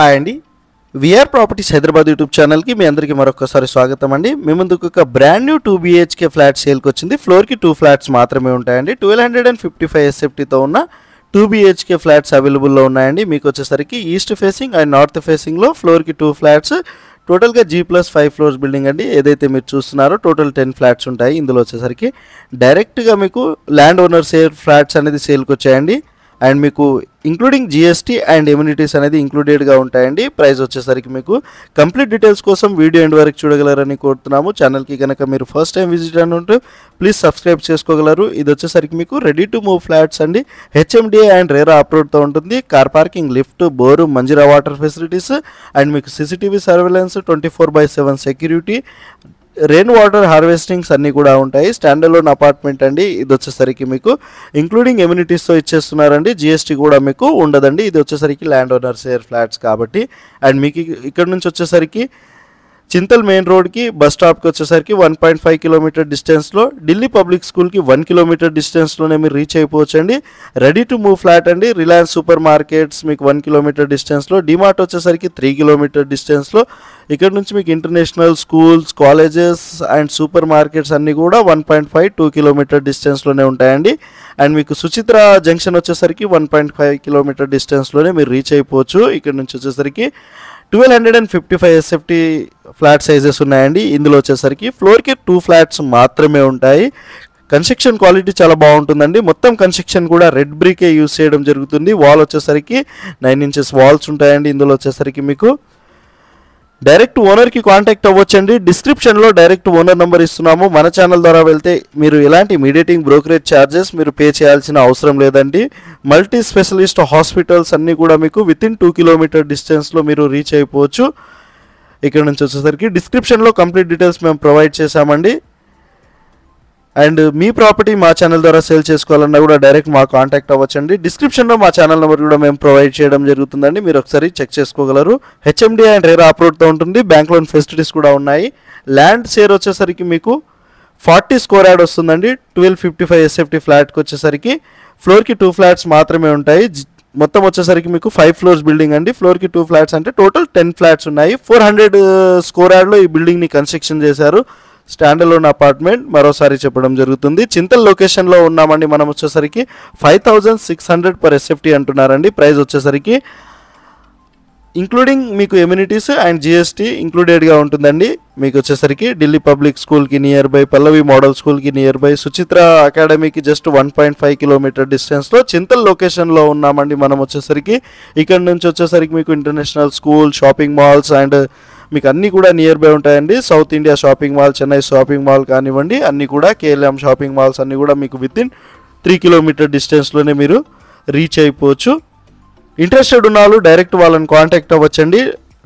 Hi అండి, VR properties Hyderabad YouTube ఛానల్కి మీ అందరికీ మరొకసారి స్వాగతం అండి. మీ ముందుకు ఒక బ్రాండ్ న్యూ 2 BHK ఫ్లాట్ సేల్కి వచ్చింది. ఫ్లోర్కి 2 ఫ్లాట్స్ మాత్రమే ఉంటాయండి. 1255 SFTతో ఉన్న 2 BHK ఫ్లాట్స్ అవైలబుల్లో ఉన్నాయండి. మీకు వచ్చేసరికి ఈస్ట్ ఫేసింగ్ అండ్ నార్త్ ఫేసింగ్లో ఫ్లోర్కి 2 ఫ్లాట్స్, టోటల్గా G+5 ఫ్లోర్స్ బిల్డింగ్ అండి. ఏదైతే మీరు చూస్తున్నారో టోటల్ 10 ఫ్లాట్స్ ఉంటాయి. ఇందులో వచ్చేసరికి డైరెక్ట్గా మీకు ల్యాండ్ ఓనర్ సేల్ ఫ్లాట్స్ అనేది సేల్కి వచ్చాయండి. అండ్ మీకు ఇంక్లూడింగ్ GST అండ్ ఎమ్యూనిటీస్ అనేది ఇంక్లూడెడ్గా ఉంటాయండి. ప్రైస్ వచ్చేసరికి మీకు కంప్లీట్ డీటెయిల్స్ కోసం వీడియో ఎండ్ వరకు చూడగలరని కోరుతున్నాము. ఛానల్కి కనుక మీరు ఫస్ట్ టైం విజిట్ అని ఉంటే ప్లీజ్ సబ్స్క్రైబ్ చేసుకోగలరు. ఇది వచ్చేసరికి మీకు రెడీ టు మూవ్ ఫ్లాట్స్ అండి. HMDA అండ్ రేరా అప్రూవ్డ్తో ఉంటుంది. Car parking, lift, bore, Manjira water facilities and మీకు CCTV surveillance, 24/7 security, rain water harvestings అన్నీ కూడా ఉంటాయి. స్టాండ్ అలోన్ అపార్ట్మెంట్ అండి. ఇది వచ్చేసరికి మీకు ఇంక్లూడింగ్ ఎమ్యూనిటీస్తో ఇచ్చేస్తున్నారండి. GST కూడా మీకు ఉండదండి. ఇది వచ్చేసరికి ల్యాండ్ ఓనర్ షేర్ ఫ్లాట్స్ కాబట్టి. అండ్ మీకు ఇక్కడ నుంచి వచ్చేసరికి చింతల్ మెయిన్ రోడ్కి బస్ స్టాప్కి వచ్చేసరికి 1.5 కిలోమీటర్ డిస్టెన్స్లో, ఢిల్లీ పబ్లిక్ స్కూల్కి 1 కిలోమీటర్ డిస్టెన్స్లోనే మీరు రీచ్ అయిపోవచ్చండి. రెడీ టు మూవ్ ఫ్లాట్ అండి. రిలయన్స్ సూపర్ మార్కెట్స్ మీకు 1 కిలోమీటర్ డిస్టెన్స్లో, డిమార్ట్ వచ్చేసరికి 3 కిలోమీటర్ డిస్టెన్స్లో. ఇక్కడ నుంచి మీకు international schools, colleges and super markets అన్నీ కూడా 1.5-2 కిలోమీటర్ డిస్టెన్స్లోనే ఉంటాయండి. అండ్ మీకు సుచిత్ర జంక్షన్ వచ్చేసరికి 1.5 కిలోమీటర్ డిస్టెన్స్లోనే మీరు రీచ్ అయిపోవచ్చు. ఇక్కడ నుంచి వచ్చేసరికి 1255 SFT ఫ్లాట్ సైజెస్ ఉన్నాయండి. ఇందులో వచ్చేసరికి ఫ్లోర్కి 2 ఫ్లాట్స్ మాత్రమే ఉంటాయి. కన్స్ట్రక్షన్ క్వాలిటీ చాలా బాగుంటుందండి. మొత్తం కన్స్ట్రక్షన్ కూడా రెడ్ బ్రికే యూజ్ చేయడం జరుగుతుంది. వాల్ వచ్చేసరికి 9 ఇంచెస్ వాల్స్ ఉంటాయండి. ఇందులో వచ్చేసరికి మీకు డైరెక్ట్ ఓనర్కి కాంటాక్ట్ అవ్వచ్చండి. డిస్క్రిప్షన్లో డైరెక్ట్ ఓనర్ నెంబర్ ఇస్తున్నాము. మన ఛానల్ ద్వారా వెళ్తే మీరు ఎలాంటి మీడియేటింగ్ బ్రోకరేజ్ ఛార్జెస్ మీరు పే చేయాల్సిన అవసరం లేదండి. మల్టీ స్పెషలిస్ట్ హాస్పిటల్స్ అన్నీ కూడా మీకు వితిన్ 2 కిలోమీటర్ డిస్టెన్స్లో మీరు రీచ్ అయిపోవచ్చు. ఇక్కడ నుంచి వచ్చేసరికి డిస్క్రిప్షన్లో కంప్లీట్ డీటెయిల్స్ మేము ప్రొవైడ్ చేశామండి. అండ్ మీ ప్రాపర్టీ మా ఛానల్ ద్వారా సేల్ చేసుకోవాలన్నా కూడా డైరెక్ట్ మా కాంటాక్ట్ అవ్వచ్చండి. డిస్క్రిప్షన్లో మా ఛానల్ నెంబర్ కూడా మేము ప్రొవైడ్ చేయడం జరుగుతుందండి. మీరు ఒకసారి చెక్ చేసుకోగలరు. HMDA అండ్ రేరా అప్రూవ్డ్తో ఉంటుంది. బ్యాంక్ లోన్ ఫెసిలిటీస్ కూడా ఉన్నాయి. ల్యాండ్ షేర్ వచ్చేసరికి మీకు 40 స్క్వేర్ యార్డ్ వస్తుందండి. 1255 SFT ఫ్లాట్కి వచ్చేసరికి ఫ్లోర్కి 2 ఫ్లాట్స్ మాత్రమే ఉంటాయి. మొత్తం వచ్చేసరికి మీకు 5 ఫ్లోర్స్ బిల్డింగ్ అండి. ఫ్లోర్కి 2 ఫ్లాట్స్ అంటే టోటల్ 10 ఫ్లాట్స్ ఉన్నాయి. 400 స్క్వేర్ యార్డ్లో ఈ బిల్డింగ్ని కన్స్ట్రక్షన్ చేశారు. స్టాండ్ అలోన్ అపార్ట్మెంట్ మరోసారి చెప్పడం జరుగుతుంది. చింతల్ లొకేషన్లో ఉన్నామండి. మనం వచ్చేసరికి 5600 per SFT అంటున్నారండి. ప్రైస్ వచ్చేసరికి ఇంక్లూడింగ్ మీకు ఎమ్యూనిటీస్ అండ్ GST ఇంక్లూడెడ్గా ఉంటుందండి. మీకు వచ్చేసరికి ఢిల్లీ పబ్లిక్ స్కూల్కి నియర్ బై, పల్లవి మోడల్ స్కూల్కి నియర్ బై, సుచిత్ర అకాడమీకి జస్ట్ 1.5 కిలోమీటర్ డిస్టెన్స్లో చింతల్ లొకేషన్లో ఉన్నామండి. మనం వచ్చేసరికి ఇక్కడ నుంచి వచ్చేసరికి మీకు international school, shopping malls and మీకు అన్నీ కూడా నియర్ బై ఉంటాయండి. South India shopping mall, Chennai shopping mall కానివ్వండి, అన్నీ కూడా KLM షాపింగ్ మాల్స్ అన్నీ కూడా మీకు వితిన్ 3 కిలోమీటర్ డిస్టెన్స్లోనే మీరు రీచ్ అయిపోవచ్చు. ఇంట్రెస్టెడ్ ఉన్న వాళ్ళు డైరెక్ట్ వాళ్ళని కాంటాక్ట్ అవ్వచ్చండి.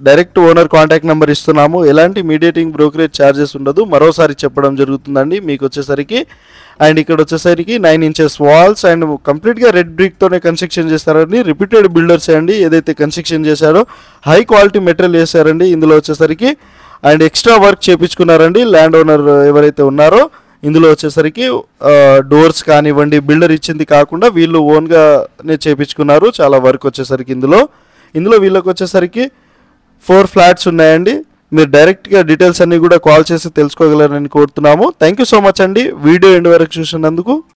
డైరెక్ట్ ఓనర్ కాంటాక్ట్ నెంబర్ ఇస్తున్నాము. ఎలాంటి మీడియేటింగ్ బ్రోకరేజ్ ఛార్జెస్ ఉండదు. మరోసారి చెప్పడం జరుగుతుందండి. మీకు వచ్చేసరికి అండ్ ఇక్కడ వచ్చేసరికి 9 ఇంచెస్ వాల్స్ అండ్ కంప్లీట్గా రెడ్ బ్రిక్తోనే కన్స్ట్రక్షన్ చేస్తారండి. రిపీటెడ్ బిల్డర్స్ అండి. ఏదైతే కన్స్ట్రక్షన్ చేశారో హై క్వాలిటీ మెటీరియల్ వేసారండి. ఇందులో వచ్చేసరికి అండ్ ఎక్స్ట్రా వర్క్ చేయించుకున్నారండి ల్యాండ్ ఓనర్ ఎవరైతే ఉన్నారో. ఇందులో వచ్చేసరికి డోర్స్ కానివ్వండి, బిల్డర్ ఇచ్చింది కాకుండా వీళ్ళు ఓన్గానే చేయించుకున్నారు. చాలా వర్క్ వచ్చేసరికి ఇందులో వీళ్ళకి వచ్చేసరికి 4 ఫ్లాట్స్ ఉన్నాయండి. మీరు డైరెక్ట్గా డీటెయిల్స్ అన్నీ కూడా కాల్ చేసి తెలుసుకోగలరని కోరుతున్నాము. థ్యాంక్ యూ సో మచ్ అండి వీడియో ఎండ్ వరకు చూసినందుకు.